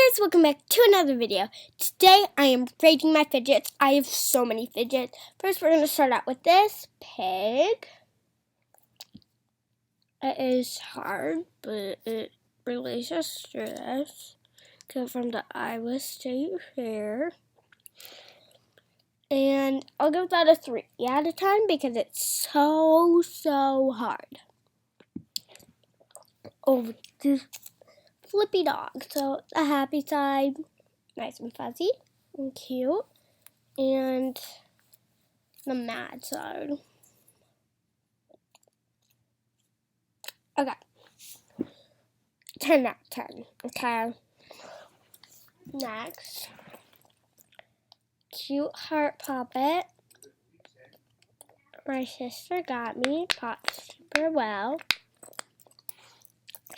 guys, welcome back to another video. Today I am rating my fidgets. I have so many fidgets. First we're going to start out with this pig. It is hard, but it releases stress. Come from the Iowa State Fair. And I'll give that a 3 out of 10 because it's so hard. Oh, this flippy dog. So the happy side, nice and fuzzy and cute, and the mad side. Okay, 10 out of 10. Okay, next, cute heart puppet. My sister got me, pops super well.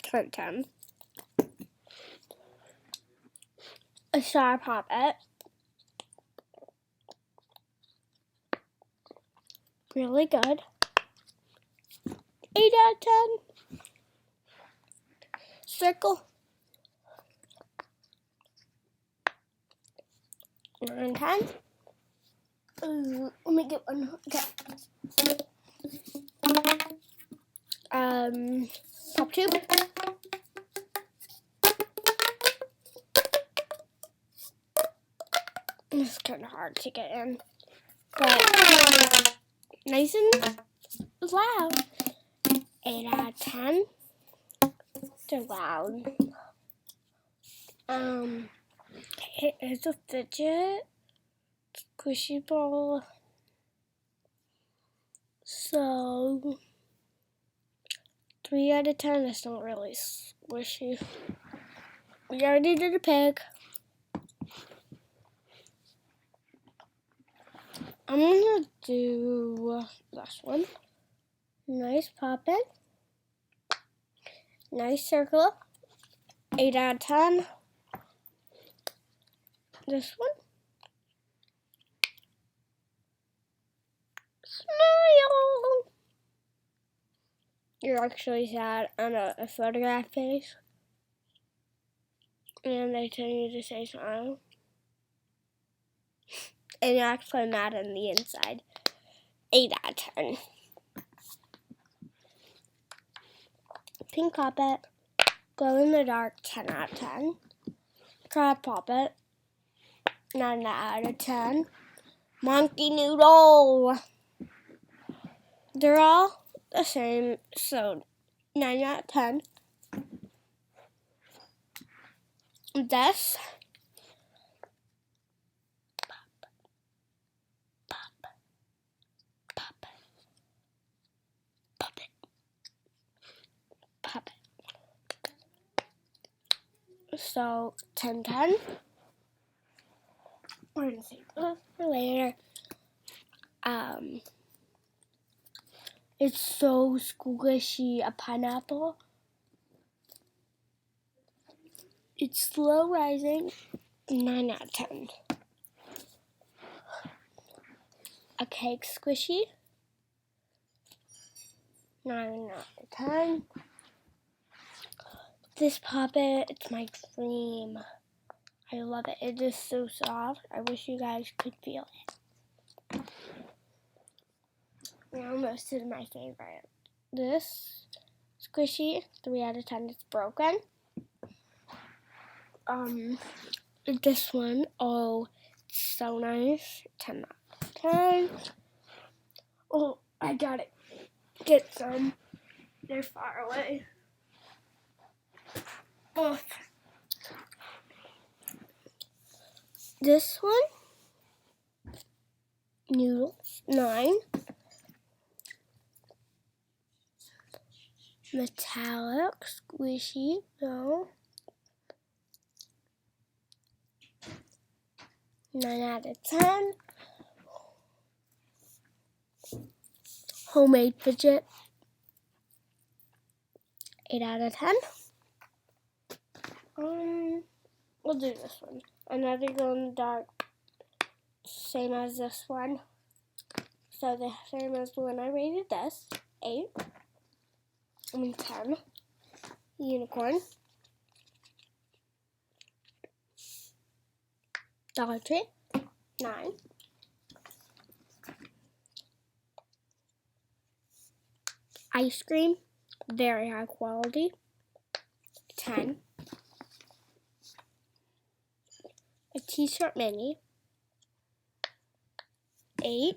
10 out of 10. A star puppet. Really good. 8 out of 10. Circle. 9 out of 10. Let me get one. Okay. Pop tube. It's kind of hard to get in, but nice and loud. 8 out of 10. They're loud. It is a fidget squishy ball. So 3 out of 10. It's not really squishy. We already did a pig. I'm gonna do this one. Nice poppin'. Nice circle. 8 out of 10. This one. Smile. You're actually sad on a photograph face. And they tell you to say smile. And you're actually mad on the inside. 8 out of 10. Pink puppet. Glow in the dark. 10 out of 10. Crab puppet. 9 out of 10. Monkey noodle. They're all the same, so 9 out of 10. This. Puppet. So 10 10. We're gonna save this for later. It's so squishy. A pineapple. It's slow rising. 9 out of 10. A cake squishy. 9 out of 10. This puppet, it's my dream. I love it. It is so soft. I wish you guys could feel it. We're almost to my favorite. This squishy, 3 out of 10. It's broken. This one, oh, it's so nice. 10 out of 10. Oh, I gotta get some. They're far away. Oh. This one, noodles, 9. Metallic, squishy, no. 9 out of 10. Homemade fidget. 8 out of 10. We'll do this one. Another glow in the dark. Same as this one. So the same as the one I rated this. 8. 10. Unicorn. Dollar Tree, 9. Ice cream, very high quality, 10. A t-shirt mini, 8.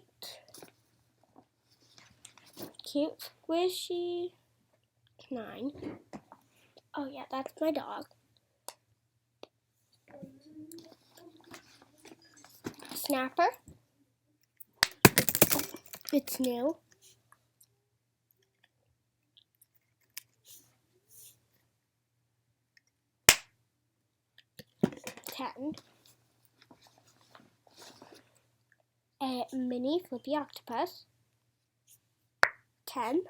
Cute squishy, 9. Oh yeah, that's my dog. Snapper, it's new, 10. A mini flippy octopus, 10.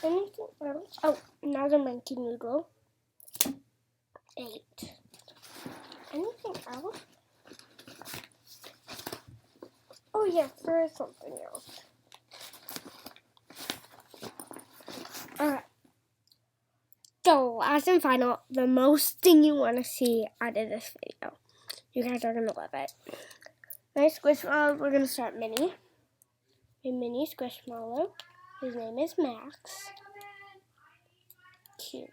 Anything else? Oh, another monkey noodle, 8. Anything else? Oh yes, there is something else. Alright. So, last and final, the most thing you want to see out of this video. You guys are going to love it. My Squishmallow, we're going to start Minnie. A mini Squishmallow. His name is Max. Cute.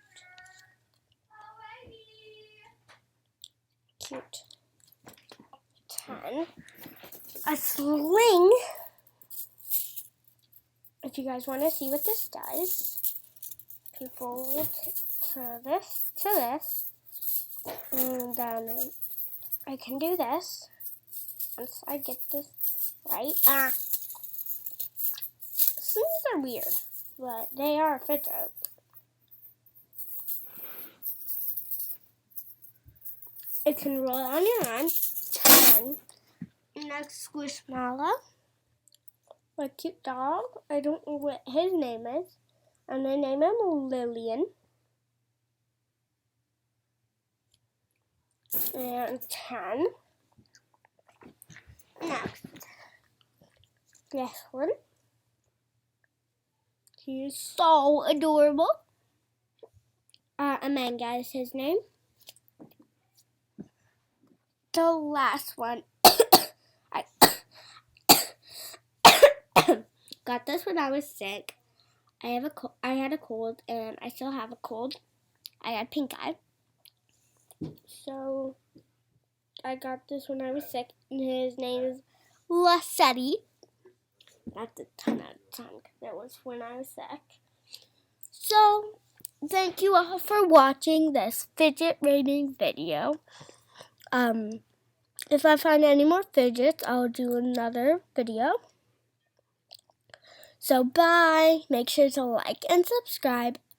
Cute. 10. A sling. If you guys want to see what this does, you fold to this, and then I can do this once I get this right. Slings are weird, but they are a fidget. It can roll on your arm. 10. Next Squishmallow. A cute dog. I don't know what his name is. And I name him Lillian. And 10. Next. This one. He is so adorable. Amanda is his name. The last one. I got this when I was sick. I had a cold, and I still have a cold. I had pink eye. So, I got this when I was sick, and his name is Lassetti. That's a 10 out of 10, because it was when I was sick. So, thank you all for watching this fidget rating video. If I find any more fidgets, I'll do another video. So, bye. Make sure to like and subscribe.